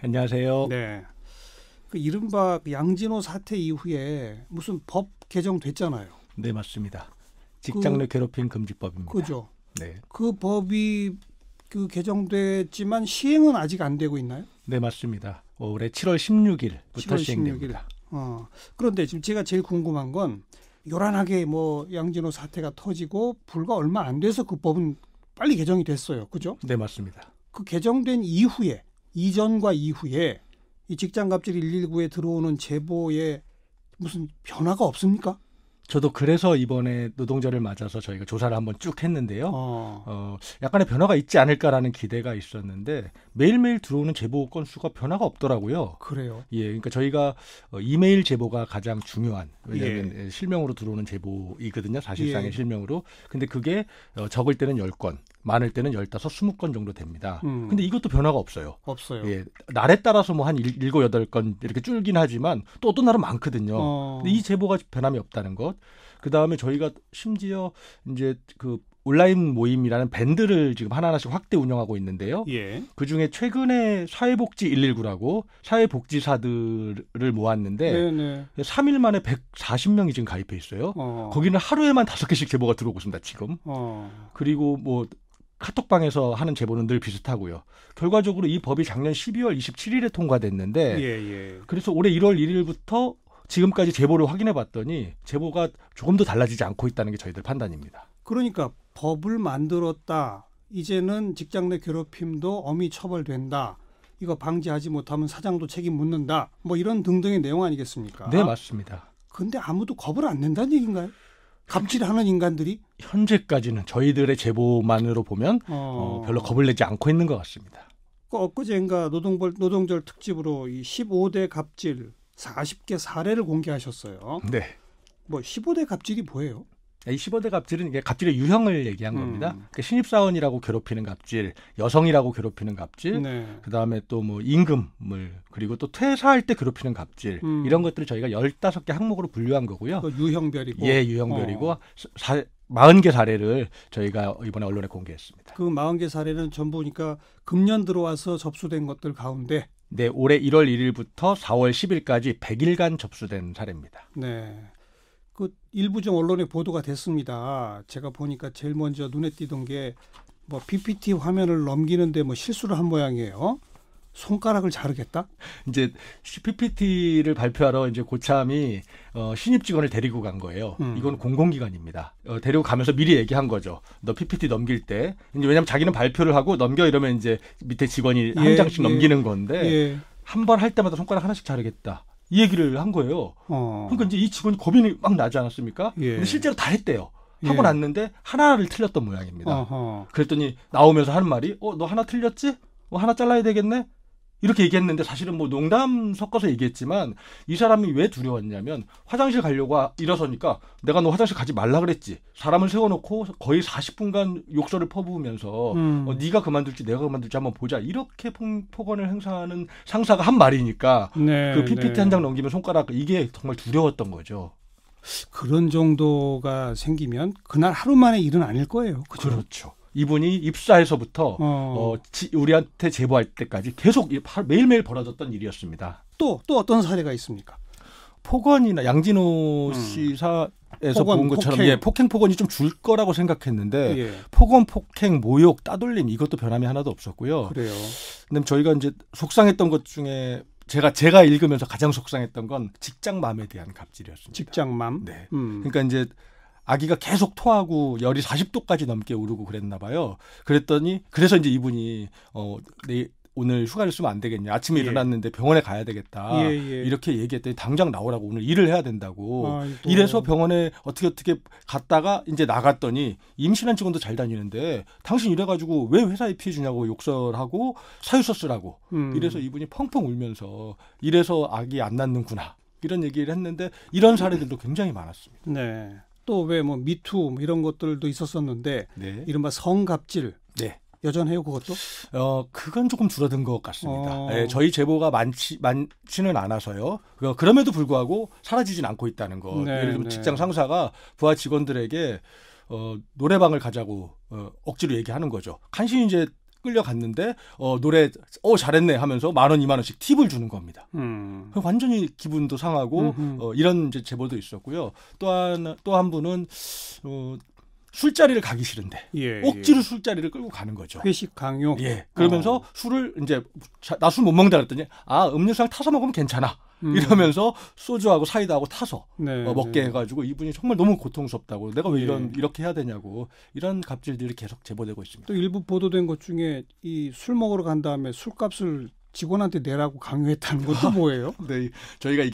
안녕하세요. 네. 그 이른바 양진호 사태 이후에 무슨 법 개정됐잖아요. 네, 맞습니다. 직장 내 괴롭힘 금지법입니다. 그죠. 네. 그 법이 개정됐지만 시행은 아직 안 되고 있나요? 네, 맞습니다. 올해 7월 16일부터 7월 16일. 시행됩니다. 그런데 지금 제가 제일 궁금한 건 요란하게 양진호 사태가 터지고 불과 얼마 안 돼서 그 법은 빨리 개정이 됐어요. 그죠? 네, 맞습니다. 그 개정된 이후에 이전과 이후에 이 직장갑질 119에 들어오는 제보에 무슨 변화가 없습니까? 저도 그래서 이번에 노동절을 맞아서 저희가 조사를 한번 쭉 했는데요. 약간의 변화가 있지 않을까라는 기대가 있었는데 매일매일 들어오는 제보 건수가 변화가 없더라고요. 그래요? 예, 그러니까 저희가 이메일 제보가 가장 중요한, 왜냐하면 실명으로 들어오는 제보이거든요. 사실상의 실명으로. 근데 그게 적을 때는 10건, 많을 때는 15, 20건 정도 됩니다. 근데 이것도 변화가 없어요. 없어요. 예, 날에 따라서 한 7, 8건 이렇게 줄긴 하지만 또 어떤 날은 많거든요. 근데 이 제보가 변함이 없다는 것. 그 다음에 저희가 심지어 이제 그 온라인 모임이라는 밴드를 지금 하나하나씩 확대 운영하고 있는데요. 예. 그 중에 최근에 사회복지 119라고 사회복지사들을 모았는데 네네. 3일 만에 140명이 지금 가입해 있어요. 거기는 하루에만 5개씩 제보가 들어오고 있습니다, 지금. 그리고 카톡방에서 하는 제보는 늘 비슷하고요. 결과적으로 이 법이 작년 12월 27일에 통과됐는데 그래서 올해 1월 1일부터 지금까지 제보를 확인해 봤더니 제보가 조금도 달라지지 않고 있다는 게 저희들 판단입니다. 그러니까 법을 만들었다. 이제는 직장 내 괴롭힘도 엄히 처벌된다. 이거 방지하지 못하면 사장도 책임 묻는다. 이런 등등의 내용 아니겠습니까? 네, 맞습니다. 근데 아무도 겁을 안 낸다는 얘기인가요? 갑질하는 인간들이? 현재까지는 저희들의 제보만으로 보면 별로 겁을 내지 않고 있는 것 같습니다. 엊그제인가 노동절 특집으로 이 15대 갑질 40개 사례를 공개하셨어요. 네. 15대 갑질이 뭐예요? 이 15대 갑질은 이게 갑질의 유형을 얘기한 겁니다. 그러니까 신입사원이라고 괴롭히는 갑질, 여성이라고 괴롭히는 갑질, 그다음에 또 임금을, 그리고 또 퇴사할 때 괴롭히는 갑질, 이런 것들을 저희가 15개 항목으로 분류한 거고요. 유형별이고. 예, 유형별이고 40개 사례를 저희가 이번에 언론에 공개했습니다. 그 40개 사례는 전부 그러니까 금년 들어와서 접수된 것들 가운데 네, 올해 1월 1일부터 4월 10일까지 100일간 접수된 사례입니다. 네. 그 일부 좀 언론에 보도가 됐습니다. 제가 보니까 제일 먼저 눈에 띄던 게 PPT 화면을 넘기는데 실수를 한 모양이에요. 손가락을 자르겠다? 이제 PPT를 발표하러 이제 고참이 신입 직원을 데리고 간 거예요. 이건 공공기관입니다. 데리고 가면서 미리 얘기한 거죠. 너 PPT 넘길 때, 이제 왜냐면 자기는 발표를 하고 넘겨 이러면 이제 밑에 직원이 한 장씩 넘기는 건데 한 번 할 때마다 손가락 하나씩 자르겠다. 이 얘기를 한 거예요. 그러니까 이제 이 직원이 겁이 막 나지 않았습니까? 근데 실제로 다 했대요. 하고 났는데 하나를 틀렸던 모양입니다. 그랬더니 나오면서 하는 말이 너 하나 틀렸지? 하나 잘라야 되겠네? 이렇게 얘기했는데 사실은 농담 섞어서 얘기했지만 이 사람이 왜 두려웠냐면 화장실 가려고 일어서니까 내가 너 화장실 가지 말라 그랬지. 사람을 세워놓고 거의 40분간 욕설을 퍼부으면서 네가 그만둘지 내가 그만둘지 한번 보자. 이렇게 폭언을 행사하는 상사가 한 말이니까 그 PPT 한 장 넘기면 손가락 이게 정말 두려웠던 거죠. 그런 정도가 생기면 그날 하루 만에 일은 아닐 거예요. 그죠? 그렇죠. 이분이 입사해서부터 우리한테 제보할 때까지 계속 매일매일 벌어졌던 일이었습니다. 또 어떤 사례가 있습니까? 폭언이나 양진호 씨사에서 본 것처럼 폭행 폭언이 좀 줄 거라고 생각했는데 폭언, 폭행, 모욕, 따돌림 이것도 변함이 하나도 없었고요. 그래요. 근데 저희가 이제 속상했던 것 중에 제가 읽으면서 가장 속상했던 건 직장맘에 대한 갑질이었습니다. 직장맘? 네. 그러니까 이제 아기가 계속 토하고 열이 40도까지 넘게 오르고 그랬나 봐요. 그래서 이제 이분이 오늘 휴가를 쓰면 안 되겠냐. 아침에 일어났는데 병원에 가야 되겠다. 이렇게 얘기했더니 당장 나오라고 오늘 일을 해야 된다고. 이래서 병원에 어떻게 갔다가 이제 나갔더니 임신한 직원도 잘 다니는데 당신 이래가지고 왜 회사에 피해 주냐고 욕설하고 사유서 쓰라고. 이래서 이분이 펑펑 울면서 이래서 아기 안 낳는구나. 이런 얘기를 했는데 이런 사례들도 굉장히 많았습니다. 네. 또 왜 미투 이런 것들도 있었었는데 이른바 성갑질 여전해요 그것도? 그건 조금 줄어든 것 같습니다. 저희 제보가 많지는 않아서요. 그럼에도 불구하고 사라지진 않고 있다는 것. 예를 들면 직장 상사가 부하 직원들에게 노래방을 가자고 억지로 얘기하는 거죠. 간신히 이제 끌려갔는데 노래 잘했네 하면서 10,000원, 20,000원씩 팁을 주는 겁니다. 완전히 기분도 상하고 이런 이제 제보도 있었고요. 또 한 분은 술자리를 가기 싫은데 억지로 술자리를 끌고 가는 거죠. 회식 강요. 예. 그러면서 술을 이제 나 술 못 먹는다 그랬더니 음료수랑 타서 먹으면 괜찮아. 이러면서 소주하고 사이다하고 타서 먹게 해가지고 이분이 정말 너무 고통스럽다고 내가 왜 이렇게 해야 되냐고 이런 갑질들이 계속 제보되고 있습니다. 또 일부 보도된 것 중에 이 술 먹으러 간 다음에 술값을 직원한테 내라고 강요했다는 것도 뭐예요? 네, 저희가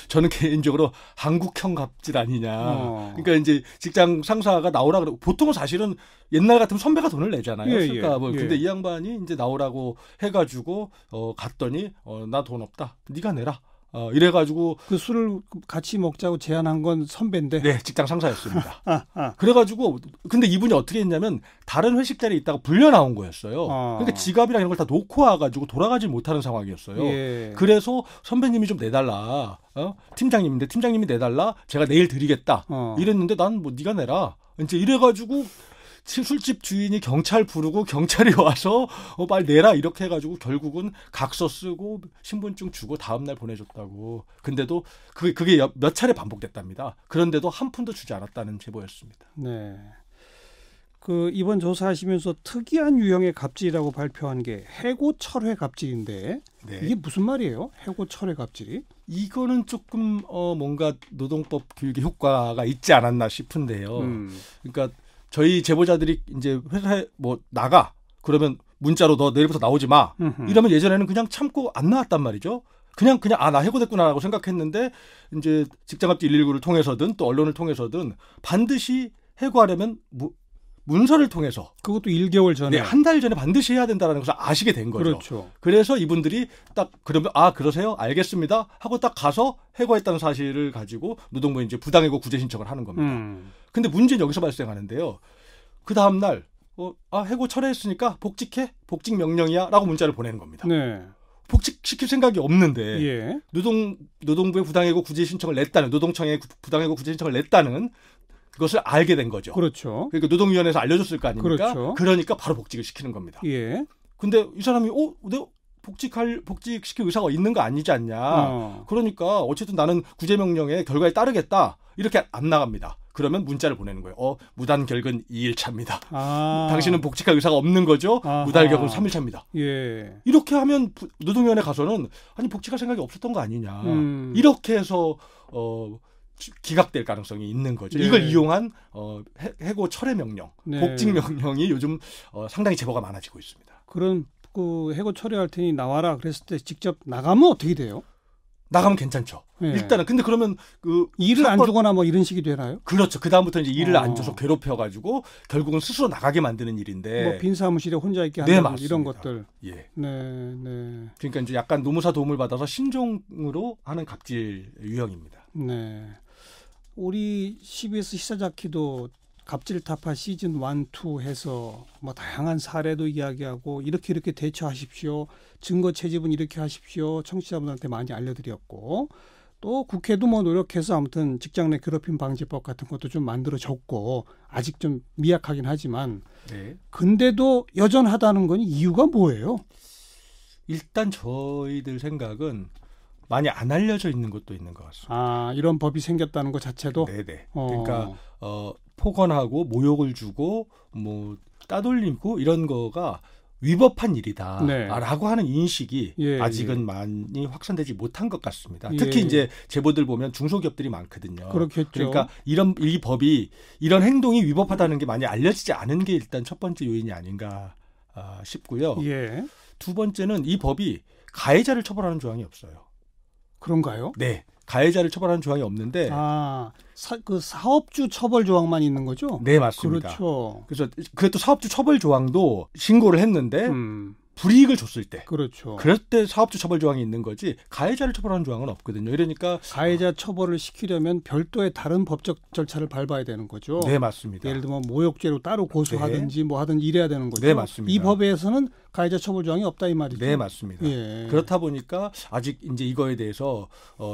저는 개인적으로 한국형 갑질 아니냐. 그러니까 이제 직장 상사가 나오라 그러고 보통은 사실은 옛날 같으면 선배가 돈을 내잖아요. 술값을. 근데 이 양반이 이제 나오라고 해가지고 갔더니 나 돈 없다. 네가 내라. 이래가지고 그 술을 같이 먹자고 제안한 건 선배인데. 네, 직장 상사였습니다. 그래가지고 근데 이분이 어떻게 했냐면 다른 회식 자리에 있다가 불려 나온 거였어요. 그러니까 지갑이랑 이런 걸 다 놓고 와가지고 돌아가지 못하는 상황이었어요. 그래서 선배님이 좀 내달라. 팀장님인데 팀장님이 내달라. 제가 내일 드리겠다. 이랬는데 난 뭐 네가 내라. 이제 이래가지고. 술집 주인이 경찰 부르고 경찰이 와서 빨리 내라 이렇게 해가지고 결국은 각서 쓰고 신분증 주고 다음날 보내줬다고. 근데도 그게 몇 차례 반복됐답니다. 그런데도 한 푼도 주지 않았다는 제보였습니다. 네. 이번 조사하시면서 특이한 유형의 갑질이라고 발표한 게 해고철회 갑질인데 이게 무슨 말이에요? 해고철회 갑질이? 이거는 조금 뭔가 노동법 교육의 효과가 있지 않았나 싶은데요. 그러니까 저희 제보자들이 이제 회사에 나가 그러면 문자로 너 내일부터 나오지 마 이러면 예전에는 그냥 참고 안 나왔단 말이죠. 그냥 나 해고됐구나라고 생각했는데 이제 직장갑질 119를 통해서든 또 언론을 통해서든 반드시 해고하려면 문서를 통해서 그것도 1개월 전에 한 달 전에 반드시 해야 된다는 것을 아시게 된 거죠. 그렇죠. 그래서 이분들이 딱 그러면 그러세요? 알겠습니다. 하고 딱 가서 해고했다는 사실을 가지고 노동부에 이제 부당해고 구제 신청을 하는 겁니다. 근데 문제는 여기서 발생하는데요. 그 다음 날 해고 철회했으니까 복직해? 복직 명령이야라고 문자를 보내는 겁니다. 네. 복직시킬 생각이 없는데 노동부에 부당해고 구제 신청을 냈다는 노동청에 부당해고 구제 신청을 냈다는 그것을 알게 된 거죠. 그렇죠. 그러니까 노동위원회에서 알려줬을 거 아닙니까? 그렇죠. 그러니까 바로 복직을 시키는 겁니다. 근데 이 사람이 내가 복직시킬 의사가 있는 거 아니지 않냐. 그러니까 어쨌든 나는 구제명령의 결과에 따르겠다. 이렇게 안 나갑니다. 그러면 문자를 보내는 거예요. 무단 결근 2일 차입니다. 당신은 복직할 의사가 없는 거죠. 무단 결근 3일 차입니다. 이렇게 하면 노동위원회 가서는 복직할 생각이 없었던 거 아니냐. 이렇게 해서 기각될 가능성이 있는 거죠. 이걸 이용한 해고 철회 명령, 복직 명령이 요즘 상당히 제보가 많아지고 있습니다. 그런 해고 철회할 테니 나와라 그랬을 때 직접 나가면 어떻게 돼요? 나가면 괜찮죠. 일단은 근데 그러면 일을 안 주거나 이런 식이 되나요? 그렇죠. 그 다음부터 이제 일을 안 줘서 괴롭혀가지고 결국은 스스로 나가게 만드는 일인데. 빈 사무실에 혼자 있게 하는 네, 이런 것들. 네. 그러니까 이제 약간 노무사 도움을 받아서 신종으로 하는 갑질 유형입니다. 네. 우리 CBS 시사자키도 갑질 타파 시즌 1, 2 해서 다양한 사례도 이야기하고 이렇게 대처하십시오. 증거 채집은 이렇게 하십시오. 청취자분들한테 많이 알려드렸고 또 국회도 노력해서 아무튼 직장 내 괴롭힘 방지법 같은 것도 좀 만들어졌고 아직 좀 미약하긴 하지만 근데도 여전하다는 건 이유가 뭐예요? 일단 저희들 생각은 많이 안 알려져 있는 것도 있는 것 같습니다. 이런 법이 생겼다는 것 자체도? 네네. 그러니까 폭언하고 모욕을 주고 따돌리고 이런 거가 위법한 일이다라고 하는 인식이 아직은 많이 확산되지 못한 것 같습니다. 특히 이제 제보들 보면 중소기업들이 많거든요. 그렇겠죠. 그러니까 이 법이 이런 행동이 위법하다는 게 많이 알려지지 않은 게 일단 첫 번째 요인이 아닌가 싶고요. 두 번째는 이 법이 가해자를 처벌하는 조항이 없어요. 그런가요? 네. 가해자를 처벌하는 조항이 없는데 그 사업주 처벌 조항만 있는 거죠? 네, 맞습니다. 그렇죠. 그래서 그것도 사업주 처벌 조항도 신고를 했는데 불이익을 줬을 때 그렇죠. 그럴 때 사업주 처벌 조항이 있는 거지 가해자를 처벌하는 조항은 없거든요. 이러니까 가해자 처벌을 시키려면 별도의 다른 법적 절차를 밟아야 되는 거죠. 네, 맞습니다. 예를 들면 모욕죄로 따로 고소하든지 하든지 이래야 되는 거죠. 네, 맞습니다. 이 법에서는 가해자 처벌 조항이 없다 이 말이죠. 네, 맞습니다. 예. 그렇다 보니까 아직 이제 이거에 대해서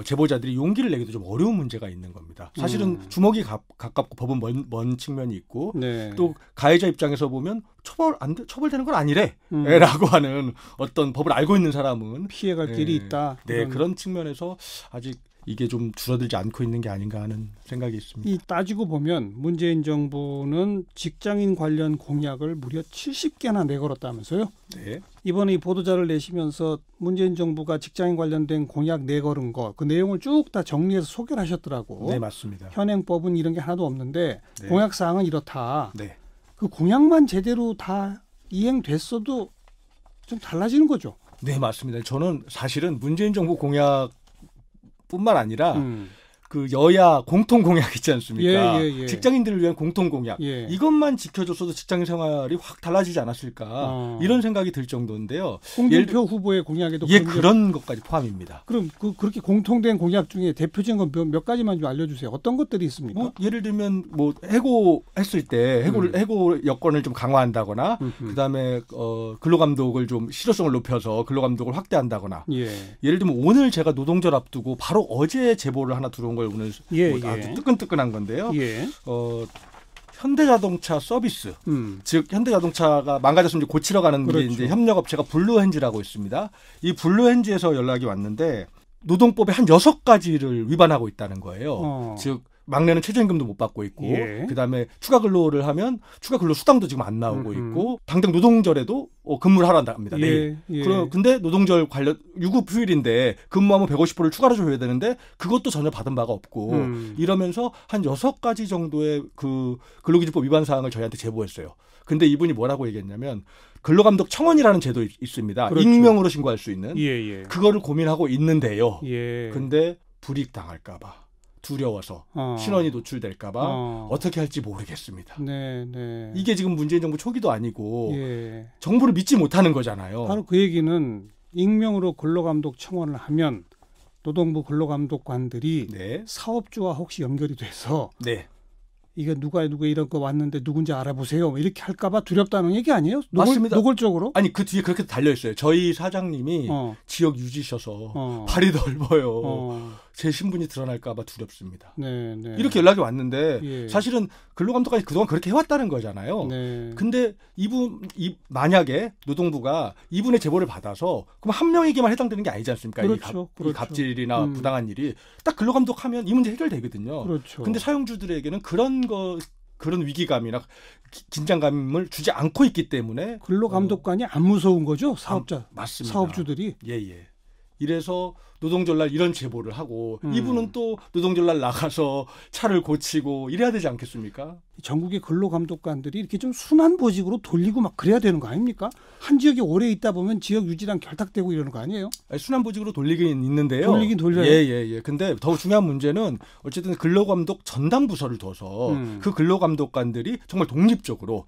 제보자들이 용기를 내기도 좀 어려운 문제가 있는 겁니다. 사실은 주먹이 가깝고 법은 먼 측면이 있고 네. 또 가해자 입장에서 보면 처벌되는 건 아니래라고 하는 어떤 법을 알고 있는 사람은 피해갈 길이 있다. 네, 그런 측면에서 아직 이게 좀 줄어들지 않고 있는 게 아닌가 하는 생각이 있습니다. 이 따지고 보면 문재인 정부는 직장인 관련 공약을 무려 70개나 내걸었다면서요? 네. 이번에 이 보도자를 내시면서 문재인 정부가 직장인 관련된 공약 내걸은 거 그 내용을 쭉 다 정리해서 소개를 하셨더라고. 네, 맞습니다. 현행법은 이런 게 하나도 없는데 네. 공약 사항은 이렇다. 네. 그 공약만 제대로 다 이행됐어도 좀 달라지는 거죠. 네, 맞습니다. 저는 사실은 문재인 정부 공약뿐만 아니라 그 여야 공통 공약 있지 않습니까? 예. 직장인들을 위한 공통 공약. 예. 이것만 지켜줬어도 직장인 생활이 확 달라지지 않았을까 이런 생각이 들 정도인데요. 홍준표 후보의 공약에도 그런 것까지 포함입니다. 그럼 그렇게 공통된 공약 중에 대표적인 건 몇 가지만 좀 알려주세요. 어떤 것들이 있습니까? 예를 들면 해고했을 때 해고 여건을 좀 강화한다거나 그다음에 근로감독을 좀 실효성을 높여서 근로감독을 확대한다거나 예를 들면 오늘 제가 노동절 앞두고 바로 어제 제보를 하나 들어온 걸 오늘 아주 뜨끈뜨끈한 건데요. 현대자동차 서비스, 즉 현대자동차가 망가졌으면 고치러 가는 게 이제 협력업체가 블루헨즈라고 있습니다. 이 블루헨즈에서 연락이 왔는데 노동법의 한 6가지를 위반하고 있다는 거예요. 즉 막내는 최저임금도 못 받고 있고 그다음에 추가 근로를 하면 추가 근로 수당도 지금 안 나오고 있고 당장 노동절에도 근무를 하러 합니다. 내일. 근데 노동절 관련 유급 휴일인데 근무하면 150%를 추가로 줘야 되는데 그것도 전혀 받은 바가 없고 이러면서 한 6가지 정도의 그 근로기준법 위반 사항을 저희한테 제보했어요. 근데 이분이 뭐라고 얘기했냐면 근로감독 청원이라는 제도 있습니다. 그렇죠. 익명으로 신고할 수 있는 그거를 고민하고 있는데요. 근데 불이익 당할까 봐. 두려워서 신원이 노출될까 봐 어떻게 할지 모르겠습니다. 네. 이게 지금 문재인 정부 초기도 아니고 정부를 믿지 못하는 거잖아요. 바로 그 얘기는 익명으로 근로감독 청원을 하면 노동부 근로감독관들이 사업주와 혹시 연결이 돼서 이게 누가 이런 거 왔는데 누군지 알아보세요. 이렇게 할까 봐 두렵다는 얘기 아니에요? 맞습니다. 노골적으로? 아니 그 뒤에 그렇게 달려 있어요. 저희 사장님이 지역 유지셔서 발이 넓어요. 제 신분이 드러날까 봐 두렵습니다. 이렇게 연락이 왔는데 사실은 근로감독관이 그동안 그렇게 해왔다는 거잖아요. 근데 만약에 노동부가 이분의 제보를 받아서 그럼 한 명에게만 해당되는 게 아니지 않습니까? 그렇죠. 이 갑질이나 부당한 일이 딱 근로감독하면 이 문제 해결되거든요. 그렇죠. 근데 사용주들에게는 그런 위기감이나 긴장감을 주지 않고 있기 때문에 근로감독관이 안 무서운 거죠? 맞습니다. 사업주들이. 이래서 노동절날 이런 제보를 하고 이분은 또 노동절날 나가서 차를 고치고 이래야 되지 않겠습니까? 전국의 근로감독관들이 이렇게 좀 순환 보직으로 돌리고 막 그래야 되는 거 아닙니까? 한 지역에 오래 있다 보면 지역 유지랑 결탁되고 이러는 거 아니에요? 순환 보직으로 돌리긴 있는데요. 돌리긴 돌려요. 예. 근데 더 중요한 문제는 어쨌든 근로감독 전담 부서를 둬서 그 근로감독관들이 정말 독립적으로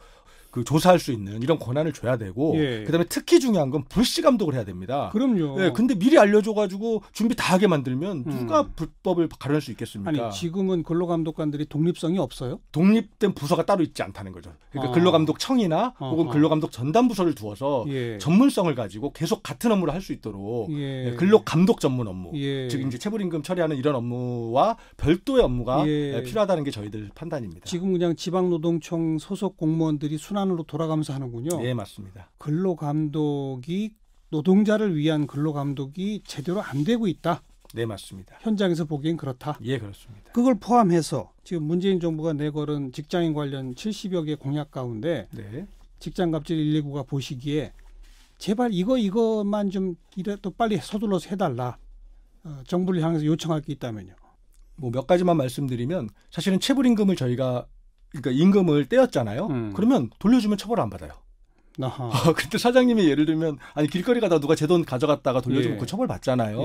그 조사할 수 있는 이런 권한을 줘야 되고 그다음에 특히 중요한 건 불씨 감독을 해야 됩니다. 그럼요. 근데 미리 알려줘가지고 준비 다 하게 만들면 누가 불법을 가려낼 수 있겠습니까? 아니 지금은 근로감독관들이 독립성이 없어요? 독립된 부서가 따로 있지 않다는 거죠. 그러니까 근로감독청이나 혹은 근로감독 전담부서를 두어서 전문성을 가지고 계속 같은 업무를 할 수 있도록 근로감독 전문 업무, 즉 이제 체불임금 처리하는 이런 업무와 별도의 업무가 필요하다는 게 저희들 판단입니다. 지금 그냥 지방노동청 소속 공무원들이 순환으로 돌아가면서 하는군요. 네, 맞습니다. 근로감독이 노동자를 위한 근로감독이 제대로 안 되고 있다. 네, 맞습니다. 현장에서 보기엔 그렇다. 예, 그렇습니다. 그걸 포함해서 지금 문재인 정부가 내걸은 직장인 관련 70여 개 공약 가운데 직장갑질 119가 보시기에 제발 이것만 좀 이래도 빨리 서둘러서 해달라. 정부를 향해서 요청할 게 있다면요. 몇 가지만 말씀드리면 사실은 체불임금을 저희가 그러니까 임금을 떼었잖아요. 그러면 돌려주면 처벌 안 받아요. 근데 사장님이 예를 들면 길거리 가다 누가 제 돈 가져갔다가 돌려주면 그 처벌 받잖아요.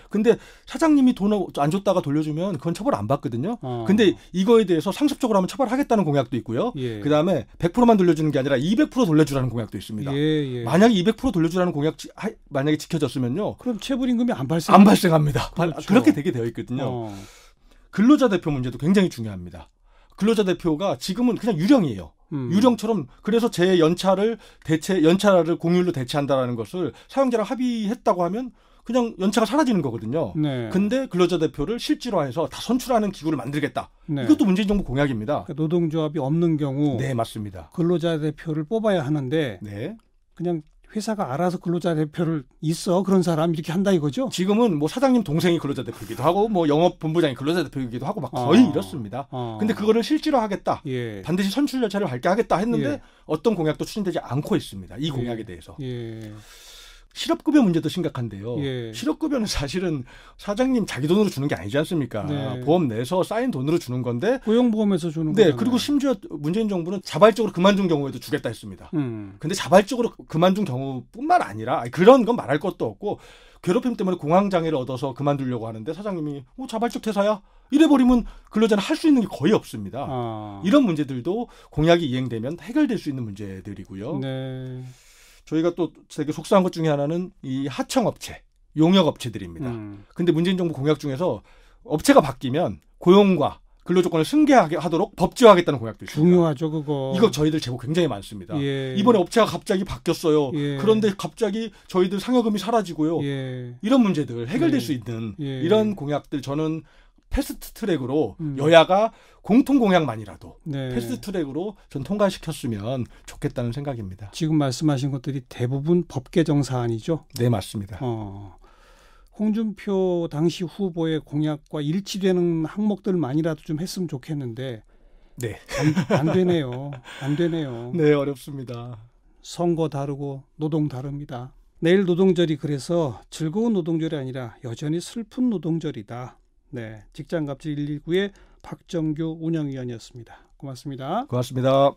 근데 사장님이 돈 안 줬다가 돌려주면 그건 처벌 안 받거든요. 근데 이거에 대해서 상습적으로 하면 처벌하겠다는 공약도 있고요. 그다음에 100%만 돌려주는 게 아니라 200% 돌려주라는 공약도 있습니다. 만약에 200% 돌려주라는 공약 만약에 지켜졌으면요. 그럼 체불임금이 안 발생합니다. 그렇게 되게 되어 있거든요. 근로자 대표 문제도 굉장히 중요합니다. 근로자 대표가 지금은 그냥 유령이에요. 유령처럼 그래서 제 연차를 공휴일로 대체한다라는 것을 사용자랑 합의했다고 하면 그냥 연차가 사라지는 거거든요. 네. 근데 근로자 대표를 실질화해서 다 선출하는 기구를 만들겠다. 네. 이것도 문재인 정부 공약입니다. 그러니까 노동조합이 없는 경우 네, 맞습니다. 근로자 대표를 뽑아야 하는데 네. 그냥 회사가 알아서 근로자 대표를 있어 그런 사람 이렇게 한다 이거죠? 지금은 뭐 사장님 동생이 근로자 대표이기도 하고 뭐 영업본부장이 근로자 대표이기도 하고 막 거의 이렇습니다. 근데 그거를 실질화하겠다. 예. 반드시 선출 절차를 밟게 하겠다 했는데 예. 어떤 공약도 추진되지 않고 있습니다. 이 공약에 예. 대해서. 예. 실업급여 문제도 심각한데요. 예. 실업급여는 사실은 사장님 자기 돈으로 주는 게 아니지 않습니까? 네. 보험 내서 쌓인 돈으로 주는 건데. 고용보험에서 주는 네, 거잖아요. 그리고 심지어 문재인 정부는 자발적으로 그만둔 경우에도 주겠다 했습니다. 근데 자발적으로 그만둔 경우뿐만 아니라 그런 건 말할 것도 없고 괴롭힘 때문에 공황장애를 얻어서 그만두려고 하는데 사장님이 자발적 퇴사야? 이래버리면 근로자는 할 수 있는 게 거의 없습니다. 이런 문제들도 공약이 이행되면 해결될 수 있는 문제들이고요. 네. 저희가 또 되게 속상한 것 중에 하나는 이 하청업체, 용역업체들입니다. 근데 문재인 정부 공약 중에서 업체가 바뀌면 고용과 근로조건을 승계하도록 법제화하겠다는 공약도 있습니다. 중요하죠, 그거. 이거 저희들 제보 굉장히 많습니다. 예. 이번에 업체가 갑자기 바뀌었어요. 예. 그런데 갑자기 저희들 상여금이 사라지고요. 예. 이런 문제들 해결될 예. 수 있는 예. 이런 공약들 저는 패스트 트랙으로 여야가 공통 공약만이라도 네. 패스트 트랙으로 전 통과시켰으면 좋겠다는 생각입니다. 지금 말씀하신 것들이 대부분 법 개정 사안이죠. 네, 맞습니다. 홍준표 당시 후보의 공약과 일치되는 항목들만이라도 좀 했으면 좋겠는데 네. 안 되네요. 안 되네요. 네, 어렵습니다. 선거 다르고 노동 다릅니다. 내일 노동절이 그래서 즐거운 노동절이 아니라 여전히 슬픈 노동절이다. 네, 직장갑질 119의 박정규 운영위원이었습니다. 고맙습니다. 고맙습니다.